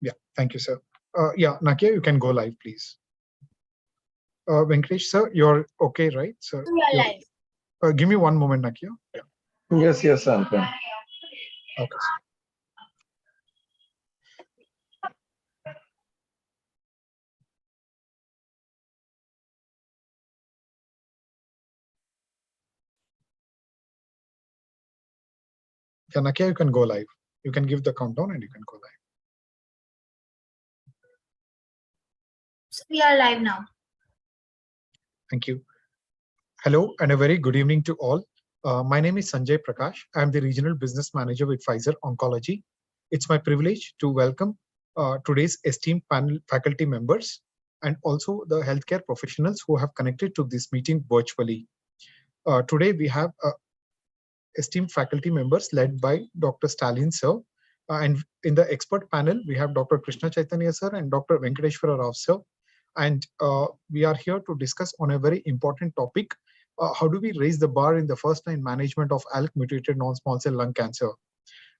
Yeah, thank you, sir. Yeah, Nakia, you can go live, please. Venkatesh, sir, you're okay, right? Sir, We are live. give me one moment, Nakia. Yeah. Yes, I'm fine. Okay. Sir. Yeah, Nakia, you can go live. You can give the countdown and you can go live. So we are live now. Thank you. Hello and a very good evening to all. My name is Sanjay Prakash. I'm the Regional Business Manager with Pfizer Oncology. It's my privilege to welcome today's esteemed panel faculty members and also the healthcare professionals who have connected to this meeting virtually. Today we have esteemed faculty members led by Dr. Stalin sir. And in the expert panel, we have Dr. Krishna Chaitanya sir and Dr. Venkateshwara Rao sir. And we are here to discuss on a very important topic. How do we raise the bar in the first-line management of ALK mutated non-small cell lung cancer?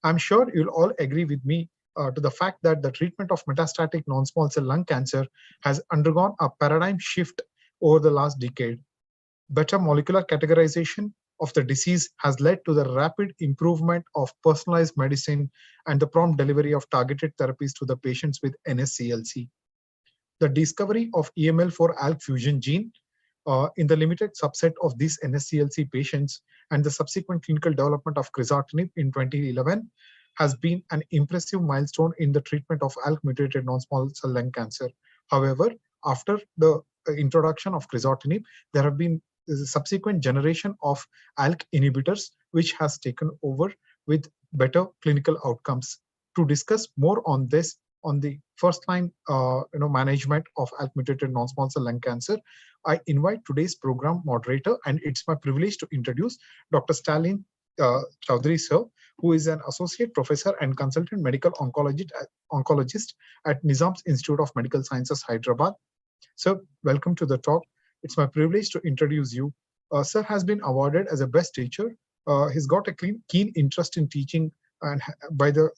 I'm sure you'll all agree with me to the fact that the treatment of metastatic non-small cell lung cancer has undergone a paradigm shift over the last decade. Better molecular categorization of the disease has led to the rapid improvement of personalized medicine and the prompt delivery of targeted therapies to the patients with NSCLC. The discovery of EML4 ALK fusion gene in the limited subset of these NSCLC patients and the subsequent clinical development of Crizotinib in 2011 has been an impressive milestone in the treatment of ALK mutated non-small cell lung cancer. However, after the introduction of Crizotinib, there have been a subsequent generation of ALK inhibitors which has taken over with better clinical outcomes. To discuss more on this, on the first-line management of ALK mutated non-small cell lung cancer, I invite today's program moderator, and it's my privilege to introduce Dr. Stalin Chowdhury sir, who is an associate professor and consultant medical oncologist at Nizam's Institute of Medical Sciences, Hyderabad. Sir, welcome to the talk. It's my privilege to introduce you. Sir has been awarded as a best teacher. He's got a keen interest in teaching and by the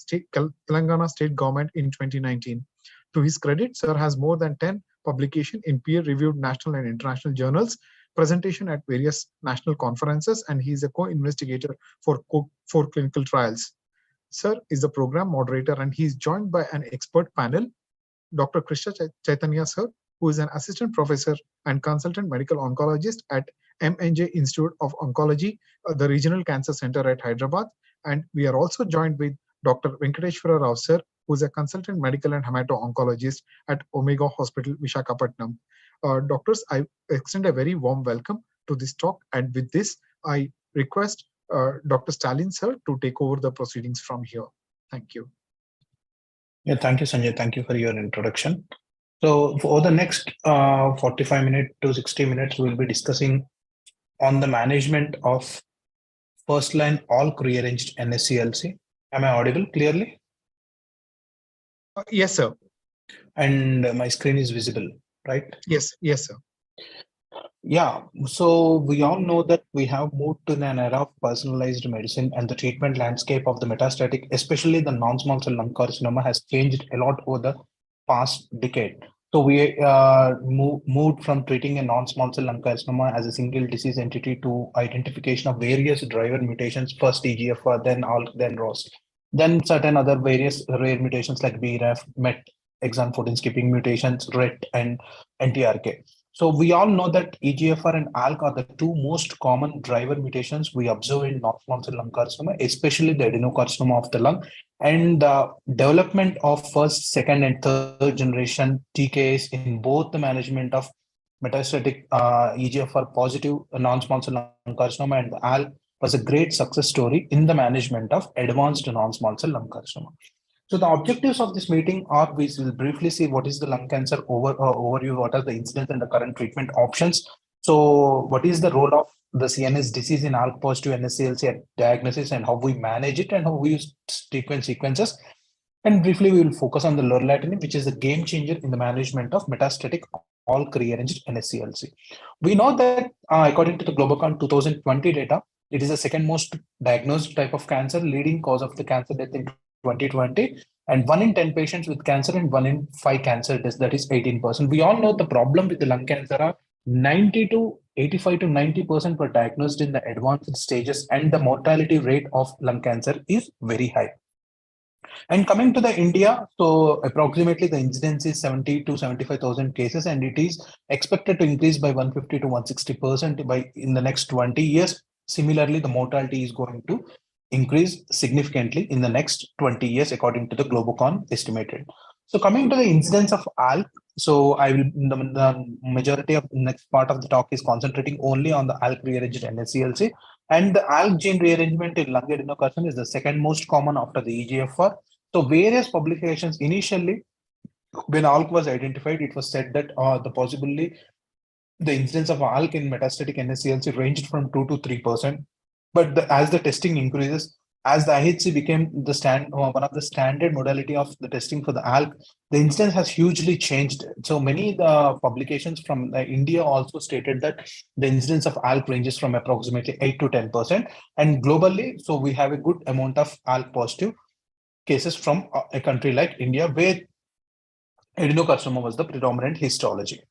Telangana state government in 2019. To his credit, sir has more than 10 publications in peer-reviewed national and international journals, presentation at various national conferences, and he is a co-investigator for 4 clinical trials. Sir is the program moderator and he is joined by an expert panel, Dr. Krishna Chaitanya sir, who is an assistant professor and consultant medical oncologist at MNJ Institute of Oncology, the Regional Cancer Center at Hyderabad. And we are also joined with Dr. Venkateshwara Rao sir, who is a consultant medical and hemato-oncologist at Omega Hospital, Visakhapatnam. Doctors, I extend a very warm welcome to this talk. And with this, I request Dr. Stalin sir to take over the proceedings from here. Thank you. Yeah, thank you, Sanjay. Thank you for your introduction. So for the next 45 minutes to 60 minutes, we'll be discussing on the management of first-line ALK rearranged NSCLC. Am I audible clearly? Yes, sir. And my screen is visible, right? Yes, sir. Yeah, so we all know that we have moved to an era of personalized medicine, and the treatment landscape of the metastatic, especially the non-small cell lung carcinoma, has changed a lot over the past decade. So we moved from treating a non-small cell lung carcinoma as a single disease entity to identification of various driver mutations, first EGFR, then ALK, then ROS, then certain other various rare mutations like BRAF, MET, exon 14 skipping mutations, RET, and NTRK. So we all know that EGFR and ALK are the 2 most common driver mutations we observe in non-small cell lung carcinoma, especially the adenocarcinoma of the lung. And the development of first, second, and third generation TKAs in both the management of metastatic EGFR positive non-small cell lung carcinoma and the ALK was a great success story in the management of advanced non-small cell lung carcinoma. So the objectives of this meeting are we will briefly see what is the lung cancer overview, what are the incidence and the current treatment options. So what is the role of the CNS disease in ALK positive NSCLC at diagnosis and how we manage it and how we use treatment sequences. And briefly, we will focus on the Lorlatinib, which is a game changer in the management of metastatic ALK rearranged NSCLC. We know that according to the Globocon 2020 data, it is the second most diagnosed type of cancer, leading cause of the cancer death in 2020. and 1 in 10 patients with cancer and 1 in 5 cancer deaths, that is 18%. We all know the problem with the lung cancer are 90 to 85 to 90% were diagnosed in the advanced stages, and the mortality rate of lung cancer is very high. And coming to the India, so approximately the incidence is 70 to 75,000 cases, and it is expected to increase by 150 to 160% by in the next 20 years. Similarly, the mortality is going to increase significantly in the next 20 years, according to the Globocon estimated. So coming to the incidence of ALK, so I will the majority of the next part of the talk is concentrating only on the ALK rearranged NSCLC, and the ALK gene rearrangement in lung adenocarcinoma is the second most common after the EGFR. So various publications initially, when ALK was identified, it was said that the incidence of ALK in metastatic NSCLC ranged from 2 to 3%. But as the testing increases, as the IHC became the one of the standard modality of the testing for the ALK, the incidence has hugely changed. So many publications from India also stated that the incidence of ALK ranges from approximately 8 to 10%. And globally, so we have a good amount of ALK positive cases from a country like India, where adenocarcinoma was the predominant histology.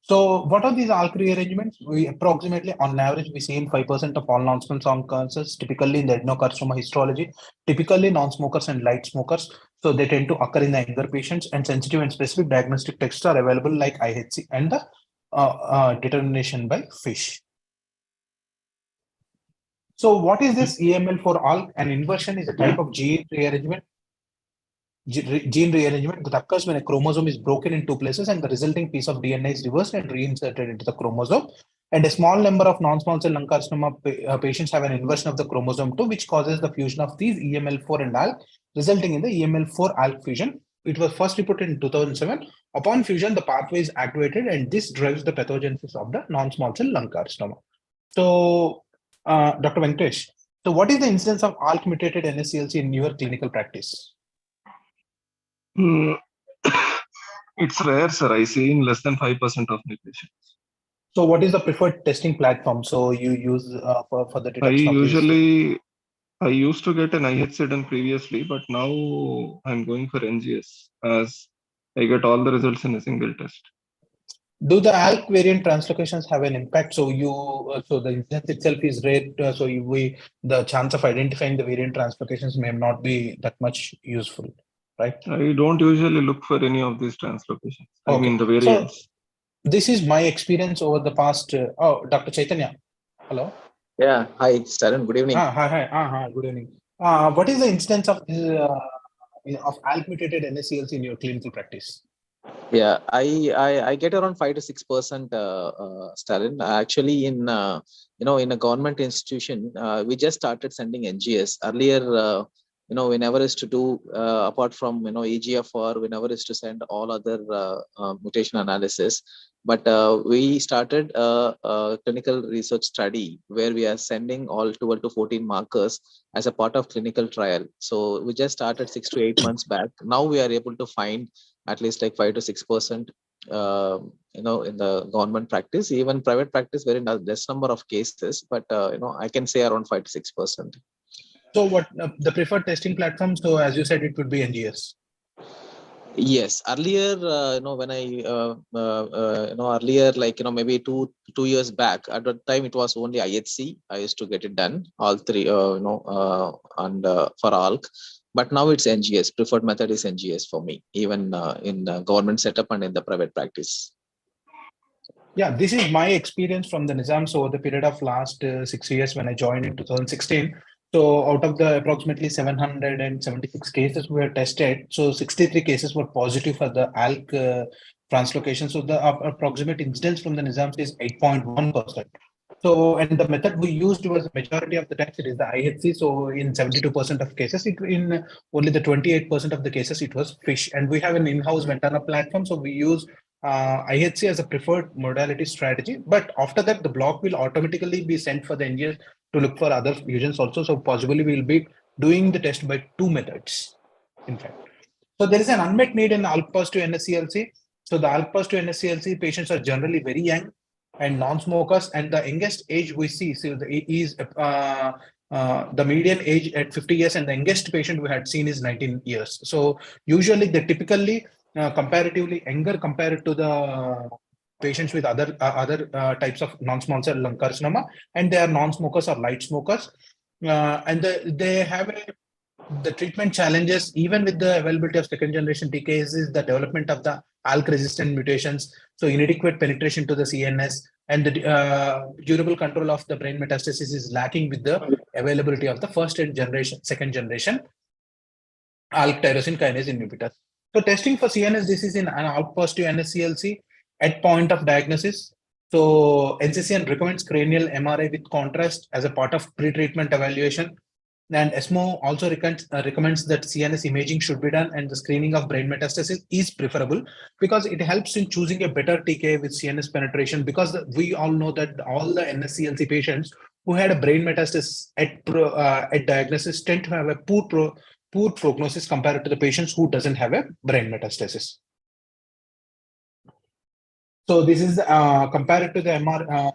So what are these ALK rearrangements? We approximately, on average, we see in 5% of all non-small cell cancers, typically in the adenocarcinoma histology, typically non-smokers and light smokers. So they tend to occur in the younger patients, and sensitive and specific diagnostic tests are available like IHC and the determination by FISH. So what is this EML for ALK? An inversion is a type of gene rearrangement that occurs when a chromosome is broken in two places and the resulting piece of DNA is reversed and reinserted into the chromosome. And a small number of non-small cell lung carcinoma patients have an inversion of the chromosome 2, which causes the fusion of these EML4 and ALK, resulting in the EML4 ALK fusion. It was first reported in 2007. Upon fusion, the pathway is activated, and this drives the pathogenesis of the non-small cell lung carcinoma. So, Dr. Venkatesh, so what is the incidence of ALK mutated NSCLC in your clinical practice? It's rare, sir. I see in less than 5% of my patients. So what is the preferred testing platform? So you use for the detection I used to get an IHC done previously, but now I'm going for NGS as I get all the results in a single test. Do the ALK variant translocations have an impact? So so the incidence itself is rare. So the chance of identifying the variant translocations may not be that much useful, right? I don't usually look for any of these translocations. Okay. I mean the variants. So this is my experience over the past. Dr. Chaitanya, hello. Yeah, hi, Sharon. Good evening. Hi. Good evening. What is the incidence of ALK mutated NSCLC in your clinical practice? Yeah, I get around 5 to 6%, Stalin. Actually, in in a government institution, we just started sending NGS earlier. Whenever is to do apart from EGFR, whenever is to send all other mutation analysis. But we started a clinical research study where we are sending all 12 to 14 markers as a part of clinical trial. So we just started 6 to 8 months back. Now we are able to find at least like 5 to 6%, in the government practice. Even private practice, very less number of cases, but I can say around 5 to 6%. So what the preferred testing platform? So as you said, it would be NGS. Yes, earlier, when I, earlier, like, maybe two years back, at that time it was only IHC. I used to get it done, all three, and for ALK. But now it's NGS. Preferred method is NGS for me, even in government setup and in the private practice. Yeah, this is my experience from the Nizams over the period of last 6 years when I joined in 2016. So out of the approximately 776 cases we were tested, so 63 cases were positive for the ALK translocation. So the approximate incidence from the Nizams is 8.1%. So, and the method we used was majority of the times it is the IHC. So in 72% of cases, in only the 28% of the cases, it was FISH. And we have an in-house Ventana platform. So we use IHC as a preferred modality strategy. But after that, the block will automatically be sent for the NGS to look for other fusions also. So possibly we'll be doing the test by 2 methods, in fact. So there is an unmet need in ALK positive NSCLC. So the ALK positive NSCLC patients are generally very young. and non-smokers, and the youngest age we see, so the median age at 50 years, and the youngest patient we had seen is 19 years. So usually they typically comparatively younger compared to the patients with other types of non-small cell lung carcinoma, and they are non-smokers or light smokers, and they have the treatment challenges even with the availability of second generation TKAs is the development of the ALK resistant mutations, so inadequate penetration to the CNS, and the durable control of the brain metastasis is lacking with the availability of the second generation ALK tyrosine kinase inhibitors. So testing for CNS disease in an ALK positive NSCLC at point of diagnosis. So NCCN recommends cranial MRI with contrast as a part of pre-treatment evaluation. And ESMO also recommends that CNS imaging should be done, and the screening of brain metastasis is preferable because it helps in choosing a better TKA with CNS penetration, because we all know that all the NSCLC patients who had a brain metastasis at diagnosis tend to have a poor prognosis compared to the patients who doesn't have a brain metastasis. So this is compared to the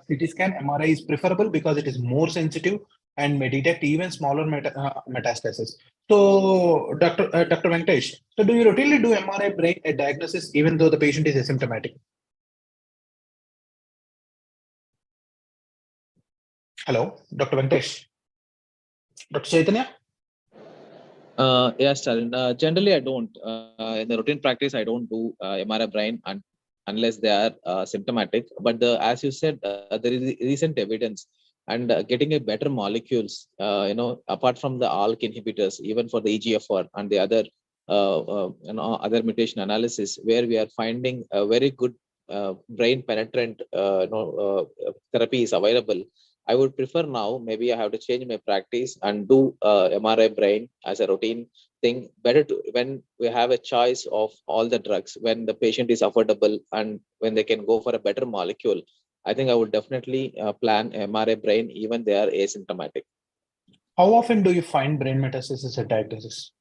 CT scan, MRI is preferable because it is more sensitive and may detect even smaller metastasis. So Dr. Venkatesh, so do you routinely do MRI brain diagnosis even though the patient is asymptomatic? Hello, Dr. Venkatesh. Dr. Chaitanya? Yes, Stalin. Generally, I don't. In the routine practice, I don't do MRI brain unless they are symptomatic. But as you said, there is recent evidence, and getting a better molecules, apart from the ALK inhibitors, even for the EGFR and the other, other mutation analysis, where we are finding a very good brain penetrant, therapy is available. I would prefer now, maybe I have to change my practice and do MRI brain as a routine thing. Better to when we have a choice of all the drugs, when the patient is affordable and when they can go for a better molecule, I think I would definitely plan MRI brain even they are asymptomatic. How often do you find brain metastasis at diagnosis?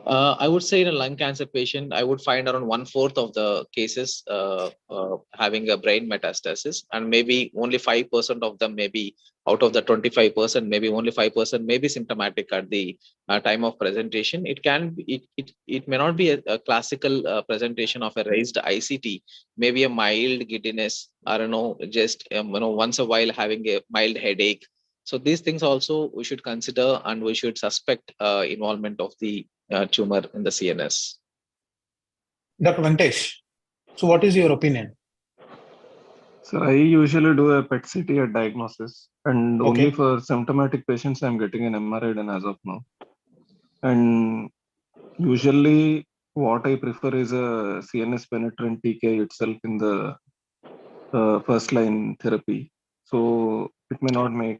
I would say in a lung cancer patient, I would find around 1/4 of the cases having a brain metastasis, and maybe only 5% of them, maybe out of the 25%, maybe only 5% may be symptomatic at the time of presentation. It can be, it may not be a classical presentation of a raised ICT, maybe a mild giddiness, I don't know, just once a while having a mild headache. So these things also we should consider, and we should suspect involvement of the tumor in the CNS. Dr. Venkatesh, so what is your opinion? So I usually do a PET CT at diagnosis, and only for symptomatic patients I'm getting an MRI done as of now. And usually what I prefer is a CNS penetrant TK itself in the first line therapy. So it may not make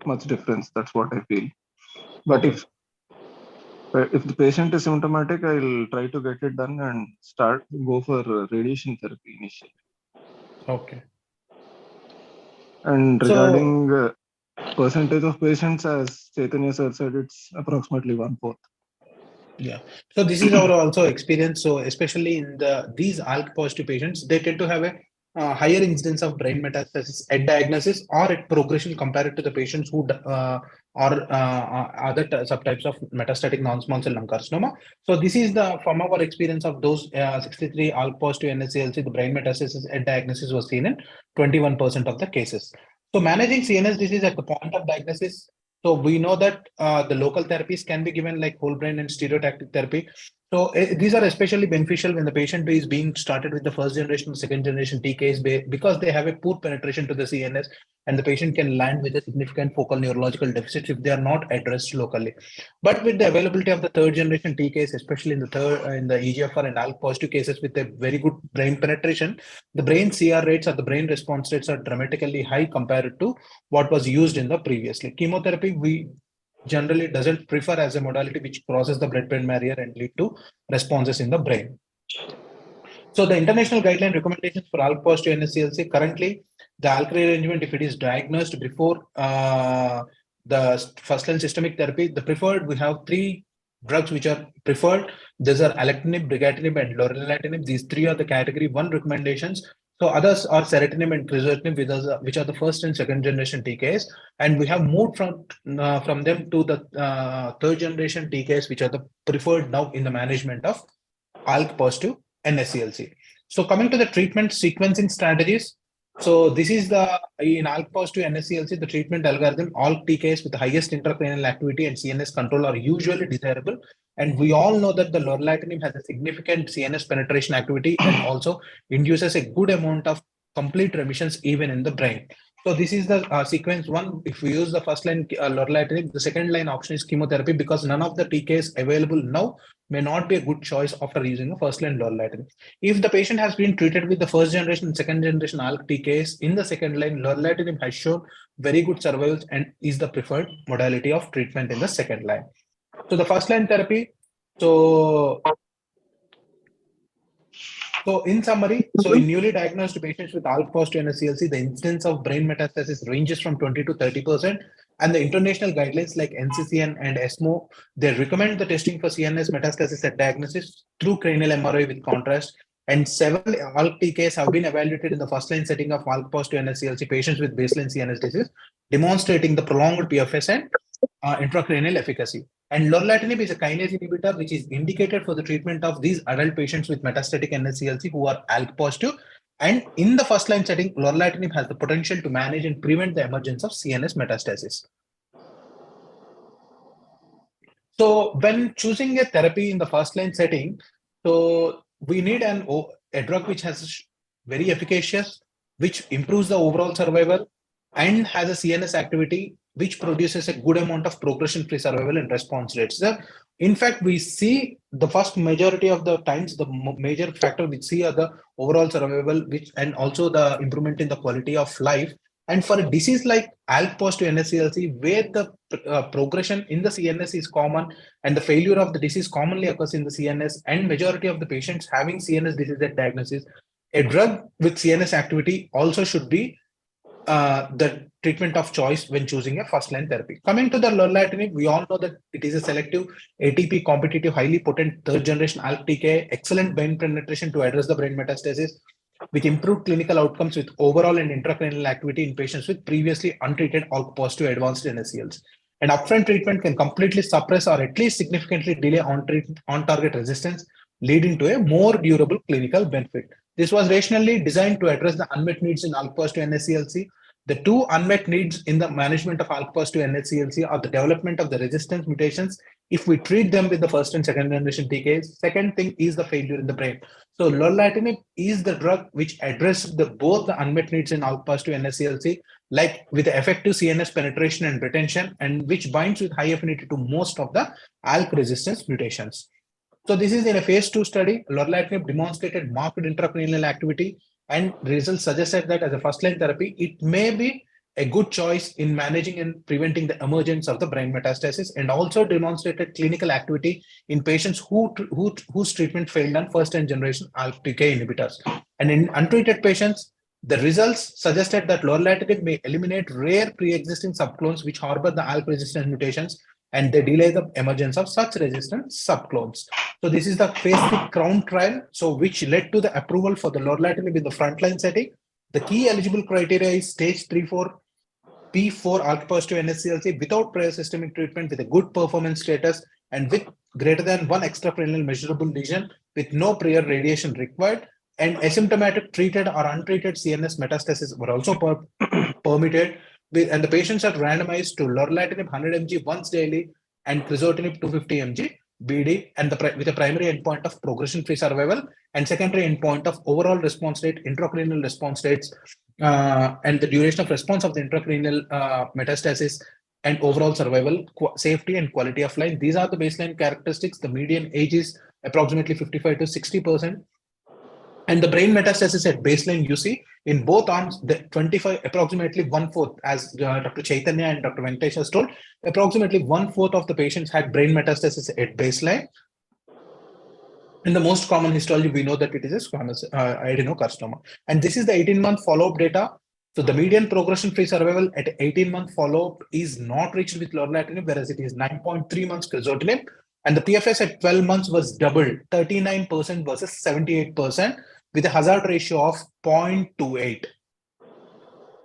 much difference. That's what I feel. But if the patient is symptomatic, I'll try to get it done and go for radiation therapy initially. Okay. And regarding percentage of patients, as Chaitanya sir said, it's approximately 1/4. Yeah. So this is our also experience. So especially in these ALK positive patients, they tend to have a higher incidence of brain metastasis at diagnosis or at progression compared to the patients who or other subtypes of metastatic non-small cell lung carcinoma. So this is from our experience of those 63 ALK positive NSCLC, the brain metastasis at diagnosis was seen in 21% of the cases. So managing CNS disease at the point of diagnosis. So we know that the local therapies can be given like whole brain and stereotactic therapy. So these are especially beneficial when the patient is being started with the first generation, second generation TKs because they have a poor penetration to the CNS, and the patient can land with a significant focal neurological deficit if they are not addressed locally. But with the availability of the third generation TKs, especially in the EGFR and ALK positive cases with a very good brain penetration, the brain CR rates or the brain response rates are dramatically high compared to what was used in the previously. Chemotherapy, we generally doesn't prefer as a modality which crosses the blood-brain barrier and lead to responses in the brain. So the international guideline recommendations for ALK positive NSCLC, currently the ALK rearrangement, if it is diagnosed before the first-line systemic therapy, the preferred, we have 3 drugs which are preferred. These are Alectinib, Brigatinib, and Lorlatinib. These 3 are the category 1 recommendations. So others are Ceritinib and Crizotinib, which are the first and second generation TKs, and we have moved from them to the third generation TKs, which are the preferred now in the management of ALK positive NSCLC. So coming to the treatment sequencing strategies. So this is in ALK positive NSCLC, the treatment algorithm. ALK TKs with the highest intracranial activity and CNS control are usually desirable. And we all know that the Lorlatinib has a significant CNS penetration activity and also induces a good amount of complete remissions even in the brain. So this is the sequence one. If we use the first line Lorlatinib, the second line option is chemotherapy, because none of the TKs available now may not be a good choice after using a first line Lorlatinib. If the patient has been treated with the first generation and second generation ALK TKs in the second line, Lorlatinib has shown very good survival and is the preferred modality of treatment in the second line. So the first line therapy. So in summary, so in newly diagnosed patients with ALK positive NSCLC, the incidence of brain metastasis ranges from 20 to 30%. And the international guidelines like NCCN and ESMO, they recommend the testing for CNS metastasis at diagnosis through cranial MRI with contrast. And several ALK TKs have been evaluated in the first line setting of ALK positive NSCLC patients with baseline CNS disease, demonstrating the prolonged PFS and intracranial efficacy. And Lorlatinib is a kinase inhibitor which is indicated for the treatment of these adult patients with metastatic NSCLC who are ALK positive. And in the first line setting, Lorlatinib has the potential to manage and prevent the emergence of CNS metastasis. So when choosing a therapy in the first line setting, so we need a drug which has very efficacious, which improves the overall survival and has a CNS activity which produces a good amount of progression-free survival and response rates. So, in fact, we see the first majority of the times, the major factor we see are the overall survival, and also the improvement in the quality of life. And for a disease like ALK positive NSCLC, where the progression in the CNS is common and the failure of the disease commonly occurs in the CNS, and majority of the patients having CNS disease at diagnosis, a drug with CNS activity also should be the treatment of choice when choosing a first-line therapy. Coming to the Lorlatinib, we all know that it is a selective ATP competitive, highly potent third-generation ALK TK, excellent brain penetration to address the brain metastasis, with improved clinical outcomes with overall and intracranial activity in patients with previously untreated ALK positive advanced NSCLs. And upfront treatment can completely suppress or at least significantly delay on-target resistance, leading to a more durable clinical benefit. This was rationally designed to address the unmet needs in ALK positive NSCLC. The two unmet needs in the management of ALK positive NSCLC are the development of the resistance mutations if we treat them with the first and second generation TKs. Second thing is the failure in the brain. So Lorlatinib is the drug which addresses both the unmet needs in ALK positive NSCLC, like with effective CNS penetration and retention, and which binds with high affinity to most of the ALK resistance mutations. So this is in a phase 2 study. Lorlatinib demonstrated marked intracranial activity, and results suggested that as a first-line therapy, it may be a good choice in managing and preventing the emergence of the brain metastasis, and also demonstrated clinical activity in patients whose treatment failed on first and generation ALK TK inhibitors. And in untreated patients, the results suggested that Lorlatinib may eliminate rare pre-existing subclones which harbor the ALK resistance mutations, and they delay the emergence of such resistant subclones. So this is the phase 3 CROWN trial, so which led to the approval for the Lorlatinib in the frontline setting. The key eligible criteria is stage 3-4 P4 ALK positive NSCLC without prior systemic treatment, with a good performance status and with greater than 1 extracranial measurable lesion with no prior radiation required, and asymptomatic treated or untreated CNS metastasis were also permitted. And the patients are randomized to Lorlatinib 100 mg once daily and Crizotinib 250 mg BD, and with a primary endpoint of progression-free survival and secondary endpoint of overall response rate, intracranial response rates, and the duration of response of the intracranial metastasis, and overall survival, safety, and quality of life. These are the baseline characteristics. The median age is approximately 55 to 60%. And the brain metastasis at baseline, you see in both arms, the 25, approximately 1/4, as Dr. Chaitanya and Dr. Venkatesh has told, approximately 1/4 of the patients had brain metastasis at baseline. In the most common histology, we know that it is a squamous adenocarcinoma. And this is the 18-month follow-up data. So the median progression-free survival at 18-month follow-up is not reached with Lorlatinib, whereas it is 9.3 months Crizotinib. And the PFS at 12 months was doubled, 39% versus 78%. with a hazard ratio of 0.28.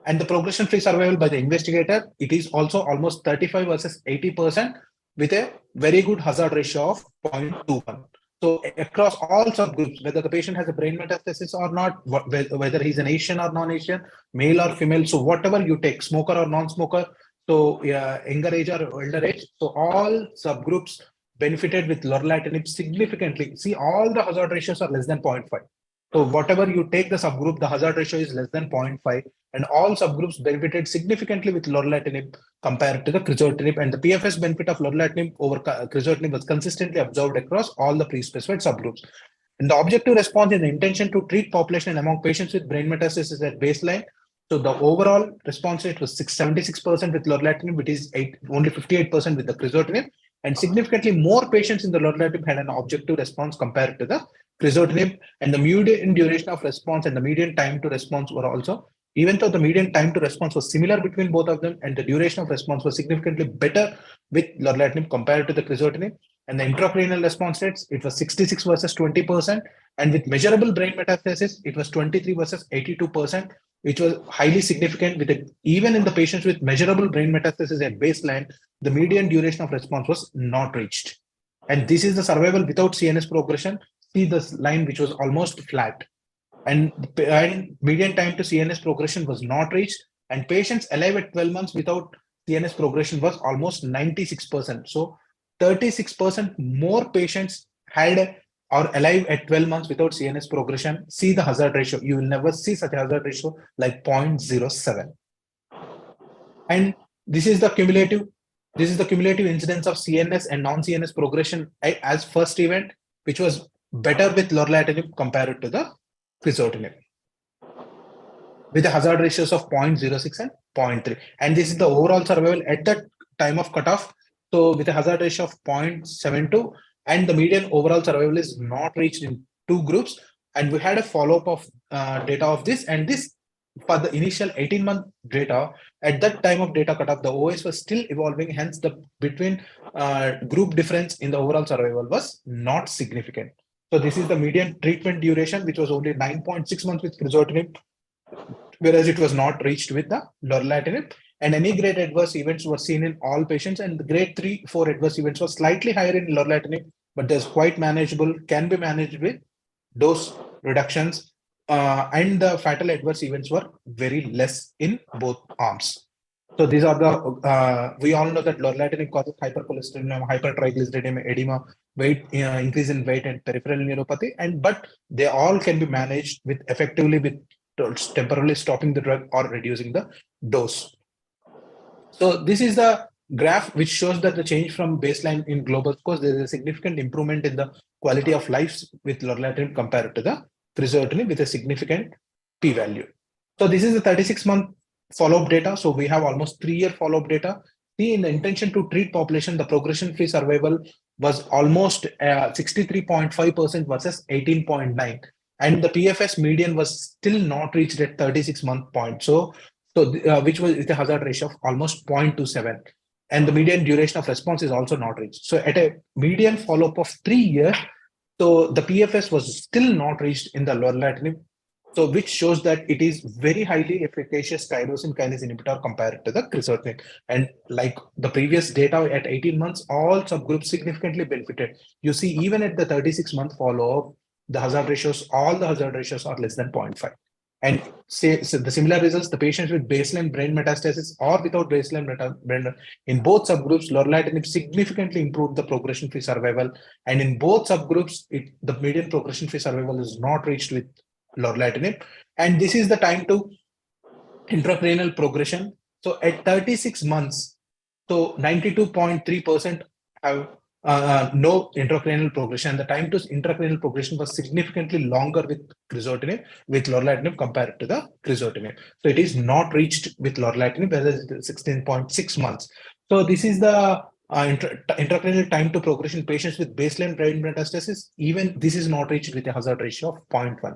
And the progression-free survival by the investigator, it is also almost 35 versus 80% with a very good hazard ratio of 0.21. So across all subgroups, whether the patient has a brain metastasis or not, whether he's an Asian or non-Asian, male or female, so whatever you take, smoker or non-smoker, so younger age or older age, so all subgroups benefited with Lorlatinib significantly. See, all the hazard ratios are less than 0.5. So whatever you take the subgroup, the hazard ratio is less than 0.5, and all subgroups benefited significantly with Lorlatinib compared to the Crizotinib, and the PFS benefit of Lorlatinib over Crizotinib was consistently observed across all the pre-specified subgroups. And the objective response in the intention to treat population among patients with brain metastasis at baseline. So the overall response rate was 76% with Lorlatinib, which is only 58% with the Crizotinib, and significantly more patients in the Lorlatinib had an objective response compared to the Crizotinib, and the median duration of response and the median time to response were also, even though the median time to response was similar between both of them, and the duration of response was significantly better with Lorlatinib compared to the Crizotinib. And the intracranial response rates, it was 66 versus 20%, and with measurable brain metastasis, it was 23 versus 82%, which was highly significant. With it, even in the patients with measurable brain metastasis at baseline, the median duration of response was not reached. And this is the survival without CNS progression. See this line, which was almost flat, and median time to CNS progression was not reached, and patients alive at 12 months without CNS progression was almost 96%. So 36% more patients had or alive at 12 months without CNS progression. See the hazard ratio. You will never see such a hazard ratio like 0.07. And this is the cumulative incidence of CNS and non-CNS progression as first event, which was better with Lorlatinib compared to the Crizotinib, with the hazard ratios of 0.06 and 0.3. And this is the overall survival at the time of cutoff. So with a hazard ratio of 0.72, and the median overall survival is not reached in two groups. And we had a follow-up of data of this, and this for the initial 18-month data, at that time of data cutoff, the OS was still evolving. Hence, the between group difference in the overall survival was not significant. So this is the median treatment duration, which was only 9.6 months with Crizotinib, whereas it was not reached with the Lorlatinib. And any grade adverse events were seen in all patients, and the grade 3-4 adverse events were slightly higher in Lorlatinib, but there's quite manageable, can be managed with dose reductions, and the fatal adverse events were very less in both arms. So these are the, we all know that Lorlatinib causes hypercholesterolemia, hypertriglyceridemia, edema, weight increase in weight, and peripheral neuropathy, but they all can be managed with effectively with temporarily stopping the drug or reducing the dose. So this is the graph which shows that the change from baseline in global scores, there is a significant improvement in the quality of life with Lorlatinib compared to the Crizotinib with a significant p-value. So this is the 36-month follow-up data. So we have almost 3-year follow-up data. See, in the intention to treat population, the progression-free survival was almost 63.5% versus 18.9%. And the PFS median was still not reached at 36-month point. So which was the hazard ratio of almost 0.27. And the median duration of response is also not reached. So at a median follow-up of 3 years, so the PFS was still not reached in the Lorlatinib. So which shows that it is very highly efficacious tyrosine kinase inhibitor compared to the Crizotinib. And like the previous data at 18 months, all subgroups significantly benefited. You see, even at the 36-month follow-up, the hazard ratios, all the hazard ratios are less than 0.5. And so the similar results, the patients with baseline brain metastasis or without baseline brain, in both subgroups, Lorlatinib significantly improved the progression-free survival. And in both subgroups, the median progression-free survival is not reached with Lorlatinib. And this is the time to intracranial progression. So at 36 months, so 92.3% have no intracranial progression. The time to intracranial progression was significantly longer with Crizotinib, with Lorlatinib compared to the Crizotinib. So it is not reached with Lorlatinib, whereas it is 16.6 months. So this is the intracranial time to progression patients with baseline brain metastasis. Even this is not reached with a hazard ratio of 0.1.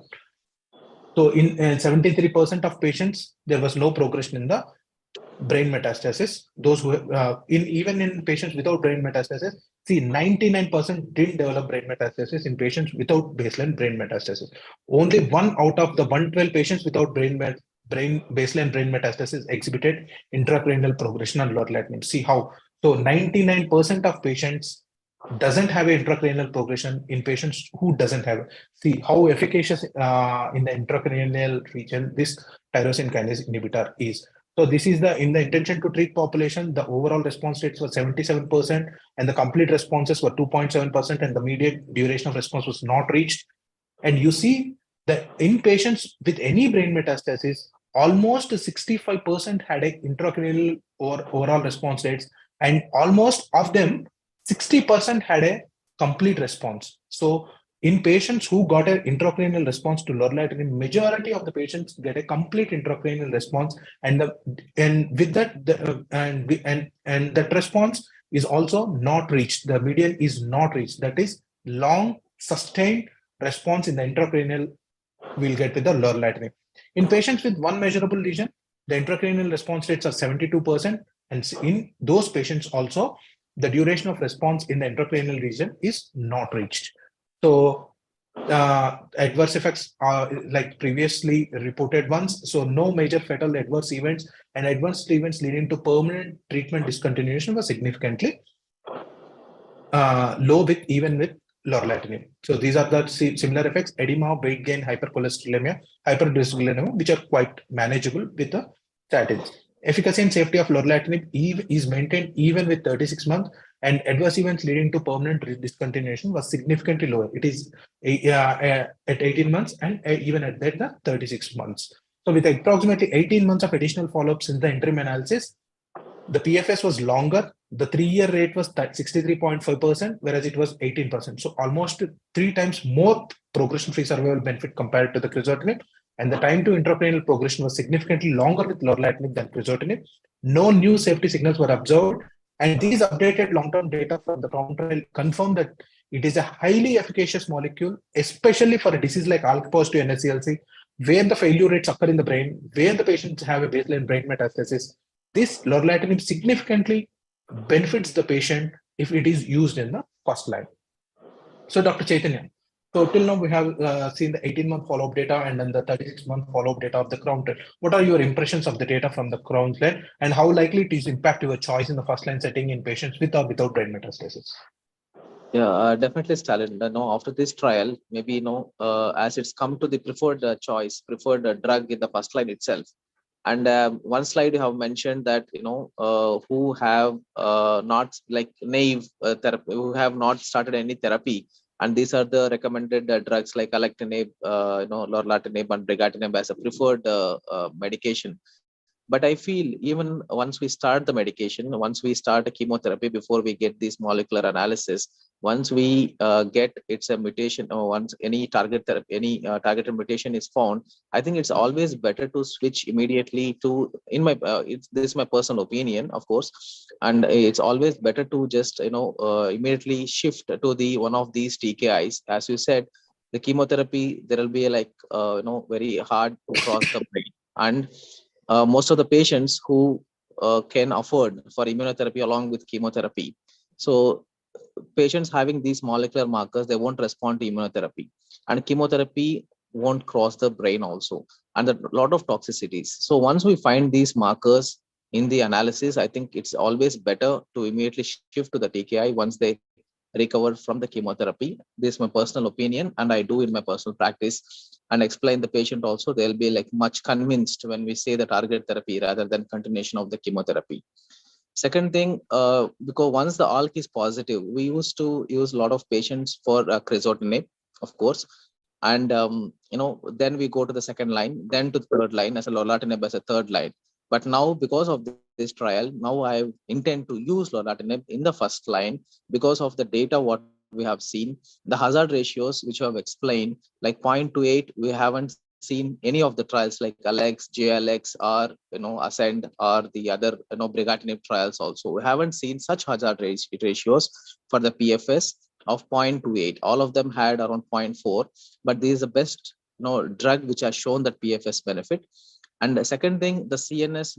So in 73% of patients, there was no progression in the brain metastasis. Those who even in patients without brain metastasis, see 99% didn't develop brain metastasis in patients without baseline brain metastasis. Only 1 out of the 112 patients without baseline brain metastasis exhibited intracranial progression on lorlatinib. See how, so 99% of patients doesn't have an intracranial progression in patients who doesn't have. See how efficacious in the intracranial region this tyrosine kinase inhibitor is. So this is in the intention to treat population, the overall response rates were 77% and the complete responses were 2.7% and the median duration of response was not reached. And you see that in patients with any brain metastasis, almost 65% had an intracranial or overall response rates, and almost of them 60% had a complete response. So in patients who got an intracranial response to lorlatinib, majority of the patients get a complete intracranial response, and with that that response is also not reached. The median is not reached. That is long sustained response in the intracranial we'll get with the lorlatinib. In patients with one measurable lesion, the intracranial response rates are 72%, and in those patients also, the duration of response in the intracranial region is not reached. So adverse effects are like previously reported ones. So no major fatal adverse events, and adverse events leading to permanent treatment discontinuation was significantly low even with lorlatinib. So these are the similar effects: edema, weight gain, hypercholesterolemia, hyperdysglycemia, which are quite manageable with the statins. Efficacy and safety of lorlatinib is maintained even with 36 months, and adverse events leading to permanent discontinuation was significantly lower. It is at 18 months and even at the 36 months. So with approximately 18 months of additional follow-up since the interim analysis, the PFS was longer. The 3-year rate was 63.5%, whereas it was 18%. So almost 3 times more progression-free survival benefit compared to the crizotinib. And the time to intracranial progression was significantly longer with lorlatinib than crizotinib. No new safety signals were observed. And these updated long-term data from the CROWN trial confirm that it is a highly efficacious molecule, especially for a disease like ALK positive NSCLC, where the failure rates occur in the brain, where the patients have a baseline brain metastasis. This lorlatinib significantly benefits the patient if it is used in the first line. So Dr. Chaitanya, so till now we have seen the 18-month follow-up data and then the 36-month follow-up data of the CROWN trial. What are your impressions of the data from the CROWN trial, and how likely it is to impact your choice in the first line setting in patients with or without brain metastasis? Yeah, definitely, Stalin. After this trial, maybe as it's come to the preferred drug in the first line itself. And one slide you have mentioned that who have not like naive therapy, who have not started any therapy, and these are the recommended drugs like Alectinib, Lorlatinib, and Brigatinib as a preferred medication. But I feel even once we start the medication, once we start a chemotherapy, before we get this molecular analysis, once we get it's a mutation, or once any target therapy, any targeted mutation is found, I think it's always better to switch immediately to, this is my personal opinion, of course, and it's always better to just immediately shift to the one of these TKIs. As you said, the chemotherapy, there will be very hard to cross the brain, and most of the patients who can afford for immunotherapy along with chemotherapy. So patients having these molecular markers, they won't respond to immunotherapy, and chemotherapy won't cross the brain also, and a lot of toxicities. So once we find these markers in the analysis, I think it's always better to immediately shift to the TKI once they recover from the chemotherapy. This is my personal opinion, and I do in my personal practice, and explain the patient also. They'll be like much convinced when we say the target therapy rather than continuation of the chemotherapy. Second thing, because once the ALK is positive, we used to use a lot of patients for crizotinib, of course, and then we go to the second line, then to the third line as a lorlatinib as a third line. But now, because of this trial, now I intend to use lorlatinib in the first line because of the data what we have seen, the hazard ratios which I have explained, like 0.28, we haven't seen any of the trials like ALEX, JLX, or Ascend, or the other Brigatinib trials also. We haven't seen such hazard ratios for the PFS of 0.28. All of them had around 0.4, but this is the best drug which has shown that PFS benefit. And the second thing, the CNS,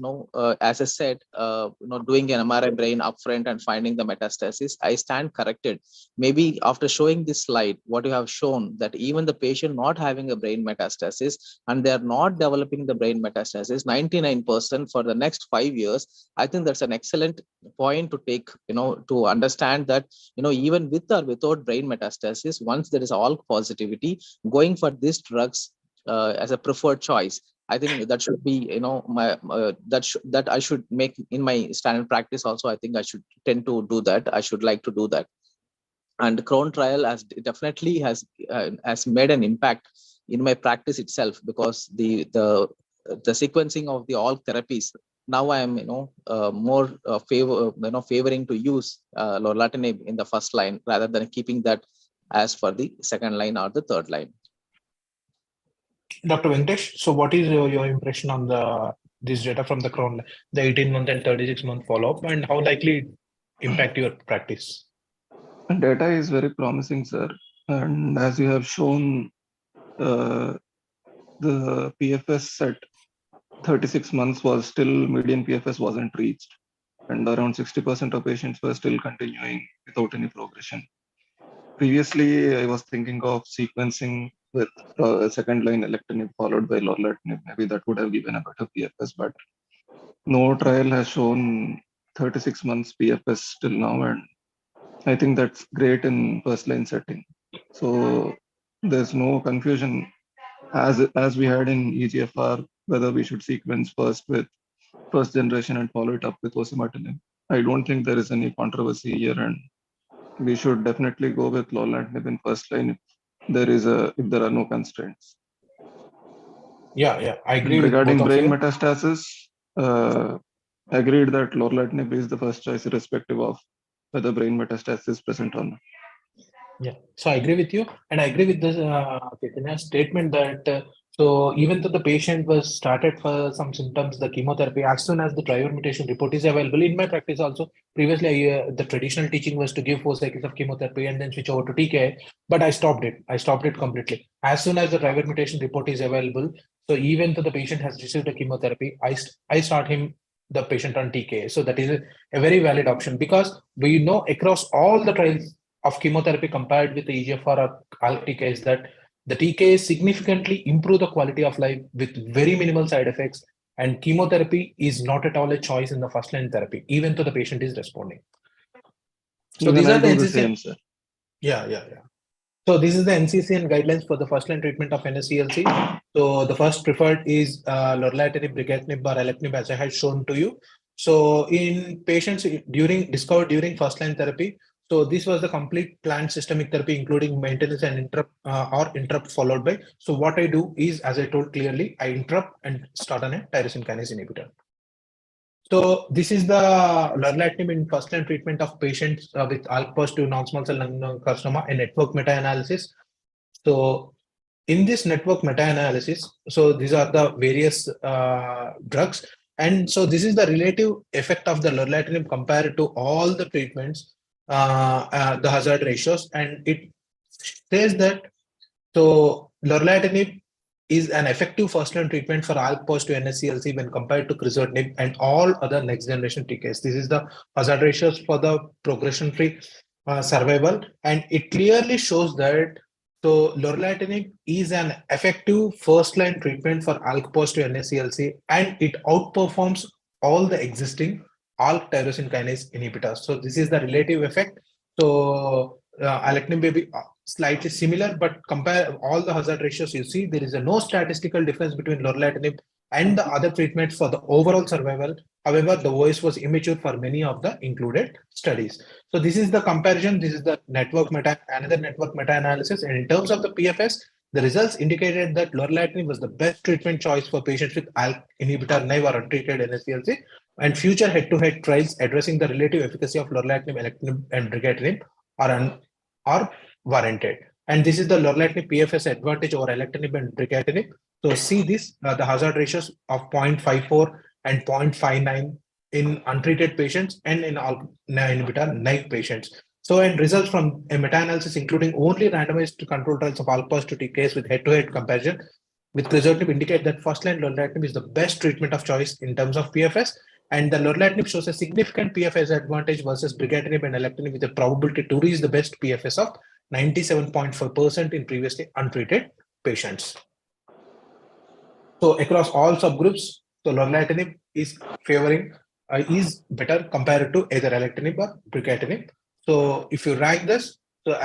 as I said, doing an MRI brain upfront and finding the metastasis, I stand corrected. Maybe after showing this slide, what you have shown that even the patient not having a brain metastasis and they are not developing the brain metastasis, 99% for the next 5 years, I think that's an excellent point to take, to understand that, even with or without brain metastasis, once there is ALK positivity, going for these drugs as a preferred choice. I think that should be, that I should make in my standard practice also. I think I should tend to do that. I should like to do that. And Crohn trial definitely has made an impact in my practice itself, because the sequencing of the ALK therapies, now I am more favoring to use Lorlatinib in the first line rather than keeping that as for the second line or the third line. Dr. Venkatesh, so what is your impression on this data from the Crohn, the 18-month and 36-month follow-up, and how likely it impact your practice? Data is very promising, sir. And as you have shown, the PFS at 36 months was still, median PFS wasn't reached. And around 60% of patients were still continuing without any progression. Previously, I was thinking of sequencing with second line Alectinib followed by Lorlatinib. Maybe that would have given a better PFS, but no trial has shown 36 months PFS till now, and I think that's great in first line setting. So there's no confusion as we had in EGFR, whether we should sequence first with first generation and follow it up with osimertinib. I don't think there is any controversy here, and we should definitely go with Lorlatinib in first line if there are no constraints. Yeah, I agree. Regarding with both brain of you. metastasis, agreed that Lorlatinib is the first choice irrespective of whether brain metastasis is present or not. Yeah, so I agree with you, and I agree with this Chaitanya's statement that so even though the patient was started for some symptoms, the chemotherapy, as soon as the driver mutation report is available, in my practice also, previously the traditional teaching was to give 4 cycles of chemotherapy and then switch over to TKI, but I stopped it. I stopped it completely. As soon as the driver mutation report is available, so even though the patient has received a chemotherapy, I start the patient on TKI. So that is a very valid option, because we know across all the trials of chemotherapy compared with the EGFR or ALK TKIs that the TKIs significantly improve the quality of life with very minimal side effects, and chemotherapy is not at all a choice in the first line therapy, even though the patient is responding. So Even these I are the do the NCCN. same, sir. Yeah. So this is the NCCN guidelines for the first line treatment of NSCLC. So the first preferred is Lorlatinib, Brigatinib, or Alectinib, as I had shown to you. So in patients discovered during first line therapy, so this was the complete planned systemic therapy, including maintenance and interrupt followed by. So what I do is, as I told clearly, I interrupt and start on a tyrosine kinase inhibitor. So this is the Lorlatinib in first line treatment of patients with ALK positive non-small cell lung carcinoma, a network meta-analysis. So in this network meta-analysis, so these are the various drugs. And so this is the relative effect of the Lorlatinib compared to all the treatments, the hazard ratios. And it says that, so Lorlatinib is an effective first-line treatment for ALK positive NSCLC when compared to Crizotinib and all other next-generation TKIs. This is the hazard ratios for the progression-free survival, and it clearly shows that so Lorlatinib is an effective first-line treatment for ALK positive NSCLC, and it outperforms all the existing ALK tyrosine kinase inhibitors. So this is the relative effect. So Alectinib may be slightly similar, but compare all the hazard ratios you see, there is no statistical difference between Lorlatinib and the other treatments for the overall survival. However, the OS was immature for many of the included studies. So this is the comparison. This is the another network meta-analysis. And in terms of the PFS, the results indicated that Lorlatinib was the best treatment choice for patients with ALK inhibitor naive or untreated NSCLC. And future head-to-head trials addressing the relative efficacy of Lorlatinib, Alectinib, and Brigatinib are warranted. And this is the Lorlatinib PFS advantage over Alectinib and Brigatinib. So see this, the hazard ratios of 0.54 and 0.59 in untreated patients and in ALK inhibitor naive patients. So, and results from a meta-analysis including only randomized control trials of ALK positive TKIs with head-to-head comparison with crizotinib indicate that first-line lorlatinib is the best treatment of choice in terms of PFS, and the lorlatinib shows a significant PFS advantage versus brigatinib and alectinib with a probability to reach the best PFS of 97.4% in previously untreated patients. So across all subgroups, so lorlatinib is favoring is better compared to either alectinib or brigatinib. So if you rank this, so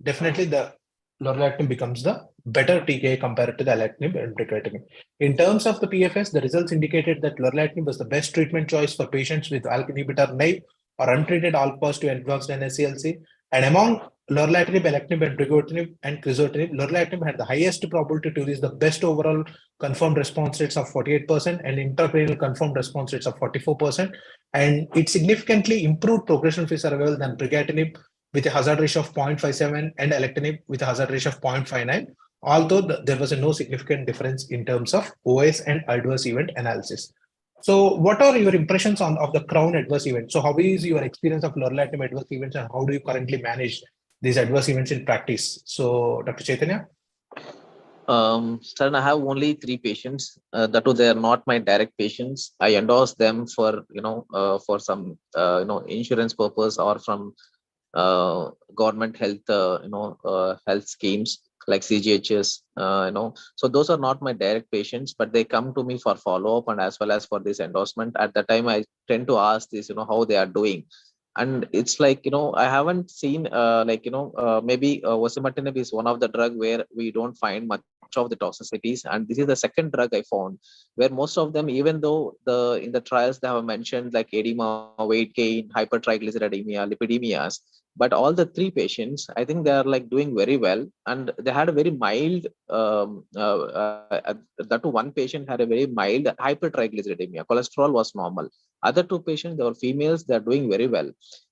definitely the lorlatinib becomes the better TKI compared to the alectinib and brigatinib. In terms of the PFS, the results indicated that lorlatinib was the best treatment choice for patients with ALK inhibitor naive or untreated ALK positive advanced NSCLC. And among lorlatinib, alectinib, and brigatinib and crizotinib, lorlatinib had the highest probability to reach the best overall confirmed response rates of 48% and intracranial confirmed response rates of 44%. And it significantly improved progression-free survival than brigatinib with a hazard ratio of 0.57 and alectinib with a hazard ratio of 0.59, although there was no significant difference in terms of OS and adverse event analysis. So what are your impressions of the CROWN adverse events? So how is your experience of lorlatinib adverse events and how do you currently manage these adverse events in practice? So Dr. Chaitanya? Sir, I have only 3 patients. That too, they are not my direct patients. I endorse them for for some insurance purpose or from government health health schemes like CGHS. So those are not my direct patients, but they come to me for follow-up and as well as for this endorsement. At the time, I tend to ask this, how they are doing. And it's like, I haven't seen maybe osimertinib is one of the drug where we don't find much of the toxicities, and this is the second drug I found where most of them, even though in the trials they have mentioned like edema, weight gain, hypertriglyceridemia, lipidemias, but all the 3 patients, I think they are like doing very well, and they had a very mild that one patient had a very mild hypertriglyceridemia, cholesterol was normal. Other 2 patients, they were females, they are doing very well.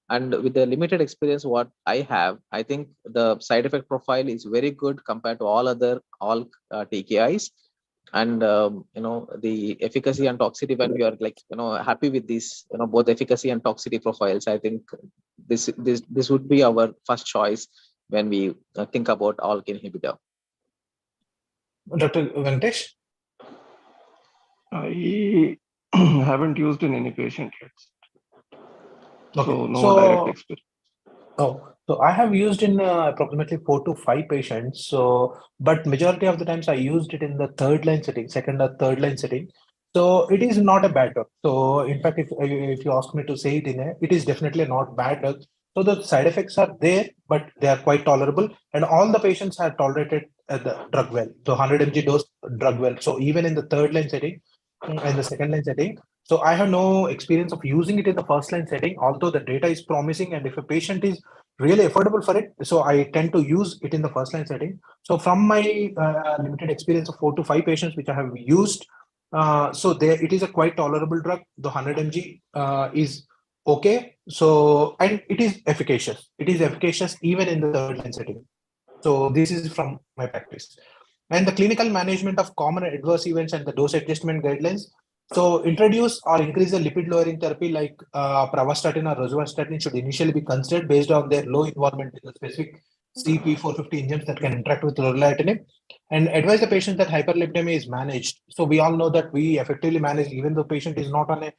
And with the limited experience what I have, I think the side effect profile is very good compared to all TKIs. And the efficacy and toxicity, when we are like happy with these both efficacy and toxicity profiles, I think this would be our first choice when we think about ALK inhibitor. Dr. Venkatesh? I haven't used in any patient yet. Okay. So no direct experience. So I have used in approximately 4 to 5 patients. So, but majority of the times I used it in the third line setting, second or third line setting. So it is not a bad drug. So in fact, if you ask me to say it is definitely not bad drug. So the side effects are there, but they are quite tolerable, and all the patients have tolerated the drug well. So 100 mg dose drug well. So even in the third line setting and the second line setting. So I have no experience of using it in the first line setting, although the data is promising, and if a patient is really affordable for it, so I tend to use it in the first line setting. So from my limited experience of 4 to 5 patients which I have used, so there it is a quite tolerable drug. The 100 mg is okay. So, and it is efficacious. It is efficacious even in the third line setting. So this is from my practice. And the clinical management of common adverse events and the dose adjustment guidelines. So introduce or increase the lipid lowering therapy like pravastatin or rosuvastatin should initially be considered based on their low involvement in the specific CP450 enzymes that can interact with lorlatinib, and advise the patient that hyperlipidemia is managed. So we all know that we effectively manage even though patient is not on a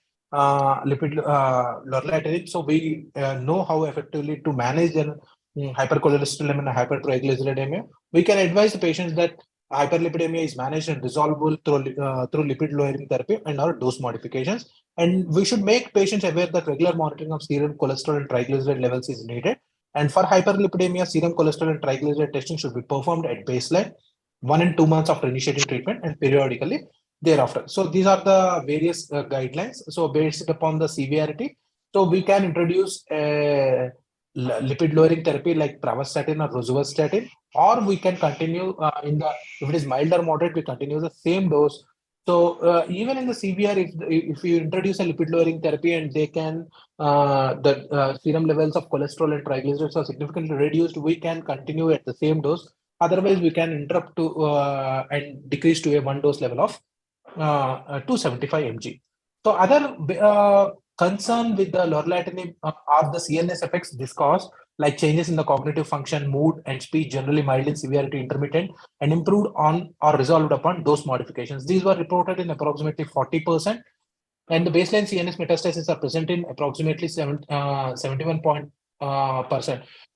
lipid lorlatinib. So we know how effectively to manage an hypercholesterolemia and hypertriglyceridemia. We can advise the patients that hyperlipidemia is managed and resolvable through lipid lowering therapy and our dose modifications. And we should make patients aware that regular monitoring of serum cholesterol and triglyceride levels is needed. And for hyperlipidemia, serum cholesterol and triglyceride testing should be performed at baseline 1 and 2 months after initiating treatment and periodically thereafter. So these are the various guidelines. So based upon the severity, so we can introduce a lipid lowering therapy like pravastatin or rosuvastatin, or we can continue if it is mild or moderate, we continue the same dose. So even in the severe, if you introduce a lipid lowering therapy and they can the serum levels of cholesterol and triglycerides are significantly reduced, we can continue at the same dose. Otherwise, we can interrupt to and decrease to a 1 dose level of 275 mg. So other concern with the lorlatinib are the CNS effects discussed. like changes in the cognitive function, mood, and speech, generally mild in severity, intermittent, and improved on or resolved upon dose modifications. These were reported in approximately 40%, and the baseline CNS metastases are present in approximately 71%.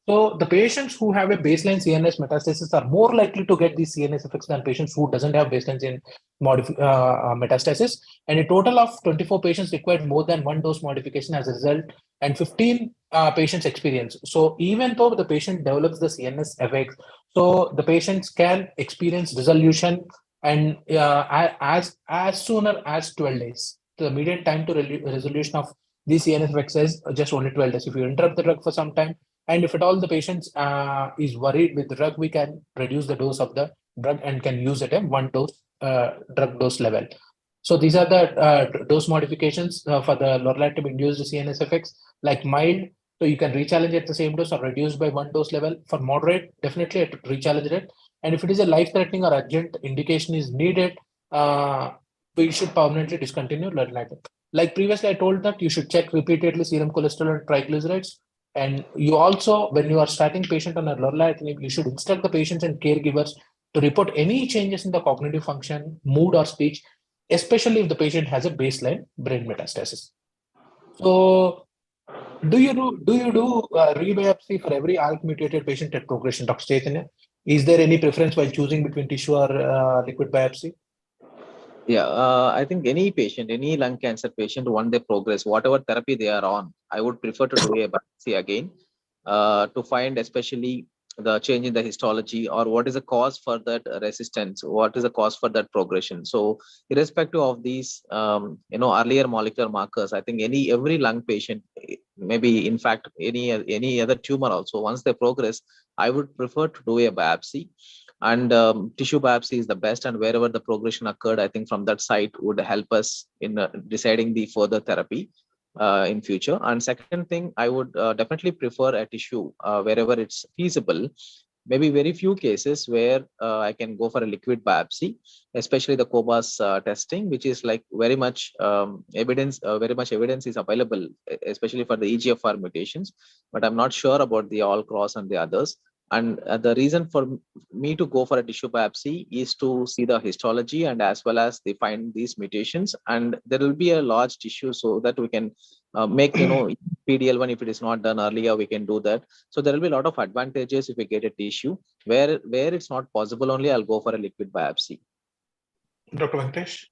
So the patients who have a baseline CNS metastasis are more likely to get these CNS effects than patients who doesn't have baseline metastasis. And a total of 24 patients required more than one dose modification as a result, and 15 patients experience. So even though the patient develops the CNS effects, so the patients can experience resolution and as sooner as 12 days. The median time to resolution of these CNS effects is just only 12 days. If you interrupt the drug for some time, and if at all the patient is worried with the drug, we can reduce the dose of the drug and can use it at one dose drug dose level. So these are the dose modifications for the Lorlatinib-induced CNS effects, like mild, so you can rechallenge at the same dose or reduce by one dose level. For moderate, definitely rechallenge it. And if it is a life-threatening or urgent indication is needed, we should permanently discontinue Lorlatinib. Like previously, I told that you should check repeatedly serum cholesterol and triglycerides. And you also, when you are starting patient on a Lorlatinib, you should instruct the patients and caregivers to report any changes in the cognitive function, mood, or speech, especially if the patient has a baseline brain metastasis. So, do you do rebiopsy for every ALK mutated patient at progression, Dr. Chaitanya? Is there any preference while choosing between tissue or liquid biopsy? Yeah, I think any patient, any lung cancer patient, when they progress, whatever therapy they are on, I would prefer to do a biopsy again to find especially the change in the histology or what is the cause for that resistance, what is the cause for that progression. So irrespective of these, earlier molecular markers, I think every lung patient, maybe in fact any other tumor also, once they progress, I would prefer to do a biopsy. And tissue biopsy is the best, and wherever the progression occurred, I think from that site would help us in deciding the further therapy in future. And second thing, I would definitely prefer a tissue wherever it's feasible. Maybe very few cases where I can go for a liquid biopsy, especially the COBAS testing, which is like very much evidence is available, especially for the EGFR mutations. But I'm not sure about the all cross and the others. And the reason for me to go for a tissue biopsy is to see the histology and as well as they find these mutations. And there will be a large tissue so that we can make, PDL1, if it is not done earlier, we can do that. So there will be a lot of advantages if we get a tissue. Where it's not possible, only I'll go for a liquid biopsy. Dr. Venkatesh?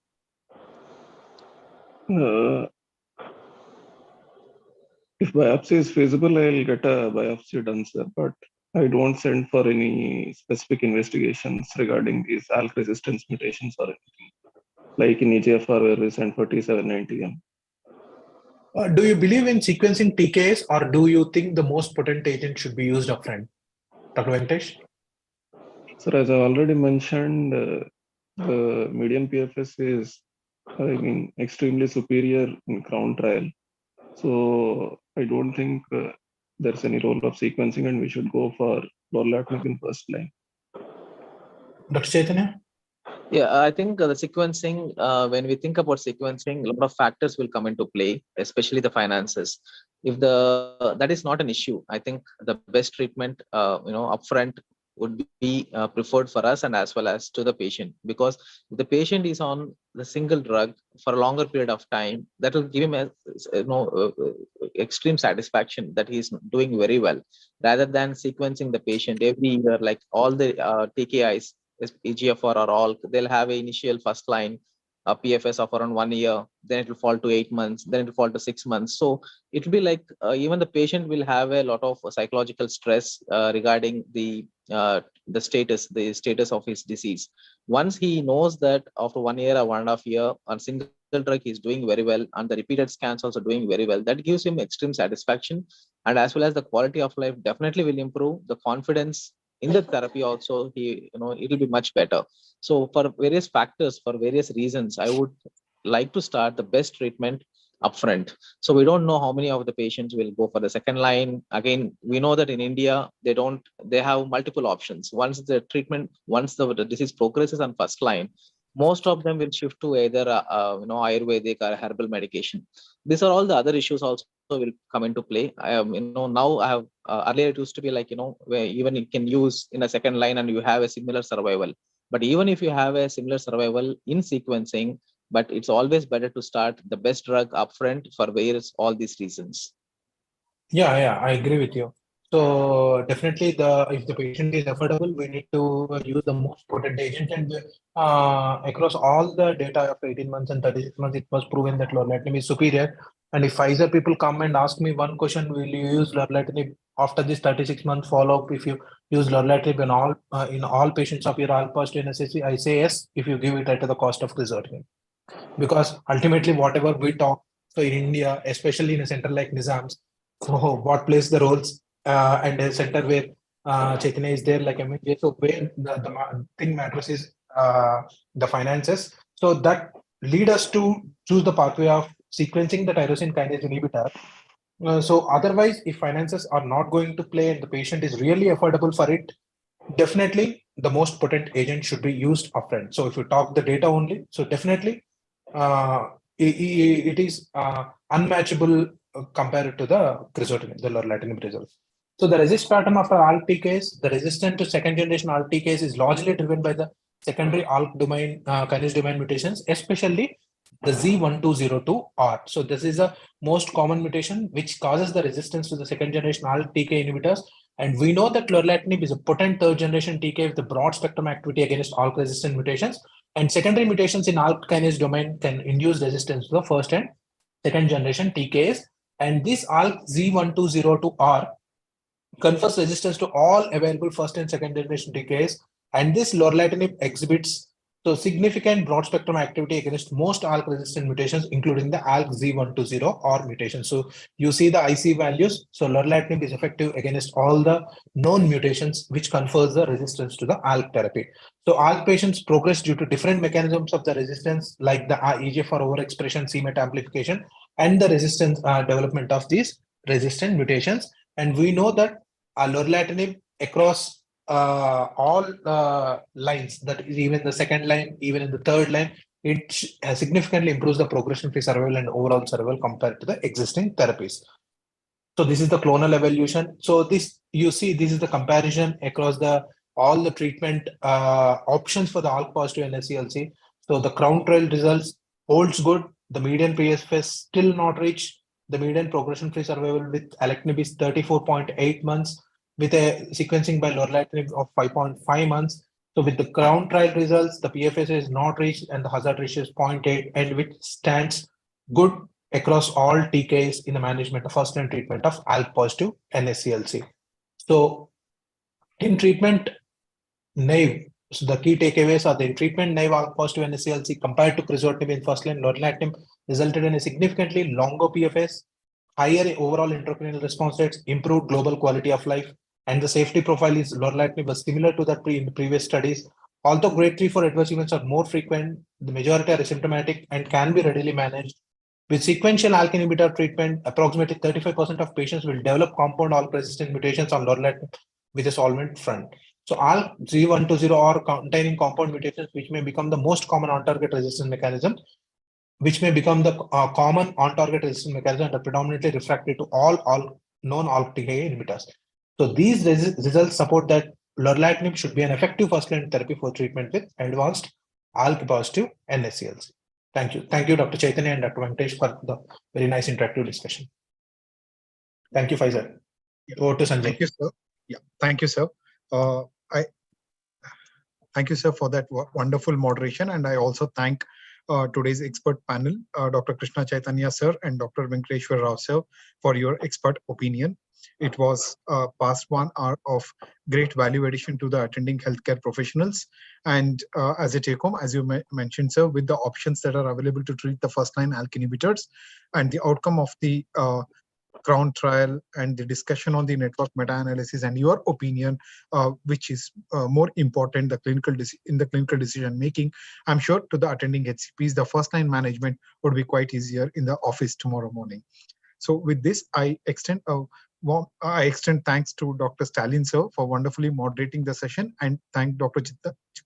If biopsy is feasible, I'll get a biopsy done, sir. But I don't send for any specific investigations regarding these ALK resistance mutations or anything. Like in EGFR, where we send for T790M. Do you believe in sequencing TKs, or do you think the most potent agent should be used upfront? Dr. Venkatesh? Sir, as I already mentioned, the median PFS is, extremely superior in Crown trial. So I don't think there's any role of sequencing, and we should go for Lorlatinib in first line. Dr. Chaitanya? Yeah, I think the sequencing, when we think about sequencing, a lot of factors will come into play, especially the finances. If that is not an issue, I think the best treatment, upfront would be preferred for us and as well as to the patient, because if the patient is on the single drug for a longer period of time, that will give him extreme satisfaction that he is doing very well, rather than sequencing the patient every year, like all the TKIs, EGFR or all, they'll have an initial first line a PFS of around 1 year, then it will fall to 8 months, then it will fall to 6 months. So it will be like even the patient will have a lot of psychological stress regarding the status of his disease. Once he knows that after 1 year or 1.5 years on single drug he's doing very well, and the repeated scans also doing very well, that gives him extreme satisfaction, and as well as the quality of life definitely will improve. The confidence in the therapy also, it will be much better. So for various factors, for various reasons, I would like to start the best treatment upfront. So we don't know how many of the patients will go for the second line. Again, we know that in India, they have multiple options. Once the disease progresses on first line, most of them will shift to either Ayurvedic or herbal medication. These are all the other issues also will come into play. Now I have earlier it used to be like, where even you can use in a second line and you have a similar survival. But even if you have a similar survival in sequencing, but it's always better to start the best drug upfront for various all these reasons. Yeah, I agree with you. So definitely, if the patient is affordable, we need to use the most potent agent. And across all the data of 18 months and 36 months, it was proven that Lorlatinib is superior. And if Pfizer people come and ask me one question, will you use Lorlatinib after this 36-month follow-up? If you use Lorlatinib in all patients of your ALK positive NSCLC, I say yes. If you give it at the cost of Crizotinib, because ultimately whatever we talk, so in India, especially in a center like Nizam's, so what plays the roles and a center where Chaitanya is there, like MJ, so where the thing matters is the finances. So that lead us to choose the pathway of sequencing the tyrosine kinase inhibitor. So otherwise, if finances are not going to play and the patient is really affordable for it, definitely the most potent agent should be used upfront. So if you talk the data only, so definitely it is unmatchable compared to the Crizotinib, the Lorlatinib results. So the resist pattern of ALK TKs, the resistance to second generation ALK TKs is largely driven by the secondary ALK domain kinase domain mutations, especially the Z1202R. So this is a most common mutation which causes the resistance to the second generation ALK TK inhibitors. And we know that Lorlatinib is a potent third generation TK with a broad spectrum activity against ALK resistant mutations. And secondary mutations in ALK kinase domain can induce resistance to the first and second generation TKs. And this ALK Z1202R confers resistance to all available first and second generation TKs. And this Lorlatinib exhibits so significant broad spectrum activity against most ALK resistant mutations, including the ALK Z120R mutation. So you see the IC values. So Lorlatinib is effective against all the known mutations, which confers the resistance to the ALK therapy. So ALK patients progress due to different mechanisms of the resistance, like the EGFR overexpression, c-MET amplification, and the resistance development of these resistant mutations. And we know that Lorlatinib across all lines, that is even the second line, even in the third line, it significantly improves the progression-free survival and overall survival compared to the existing therapies. So this is the clonal evolution. So this, you see, this is the comparison across all the treatment options for the ALK positive NSCLC. So the Crown trial results holds good. The median PFS still not reached. The median progression-free survival with Alectinib is 34.8 months, with a sequencing by Lorlatinib of 5.5 months. So with the Crown trial results, the PFS is not reached and the hazard ratio is 0.8, and which stands good across all TKs in the management of first line treatment of ALK positive NSCLC. So in treatment naive, so the key takeaways are the in treatment naive ALK positive NSCLC compared to Crizotinib in first line Lorlatinib resulted in a significantly longer PFS, higher overall intracranial response rates, improved global quality of life, and the safety profile is Lorlatinib was similar to that in the previous studies. Although grade 3 for adverse events are more frequent, the majority are asymptomatic and can be readily managed. With sequential ALK inhibitor treatment, approximately 35% of patients will develop compound ALK resistant mutations on Lorlatinib with a solvent front. So ALK Z120 are containing compound mutations which may become the most common on-target resistance mechanism, which may become the common on-target resistance mechanism and are predominantly refractory to all known ALK TKI inhibitors. So these results support that Lorlatinib should be an effective first-line therapy for treatment with advanced ALK positive NSCLC. Thank you. Thank you, Dr. Chaitanya and Dr. Venkatesh, for the very nice interactive discussion. Thank you, Pfizer. Over to Sanjay. Thank you, sir. Yeah, thank you, sir. Thank you, sir, for that wonderful moderation. And I also thank today's expert panel, Dr. Krishna Chaitanya, sir, and Dr. Venkateshwar Rao, sir, for your expert opinion. It was past 1 hour of great value addition to the attending healthcare professionals. And as a take home, as you mentioned, sir, with the options that are available to treat the first-line ALK inhibitors and the outcome of the Crown trial and the discussion on the network meta-analysis and your opinion, which is more important in the clinical decision making, I'm sure to the attending HCPs, the first-line management would be quite easier in the office tomorrow morning. So with this, I extend thanks to Dr. Stalin, sir, for wonderfully moderating the session, and thank Dr.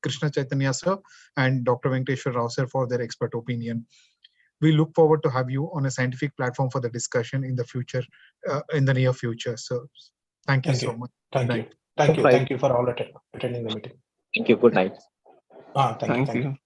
Krishna Chaitanya sir and Dr. Venkateshwar Rao sir for their expert opinion. We look forward to have you on a scientific platform for the discussion in the future, in the near future. So thank you so much. Thank Good you. night. Thank you. Right. Thank you for all attending the meeting. Thank you. Good night. Thank you. Thank you.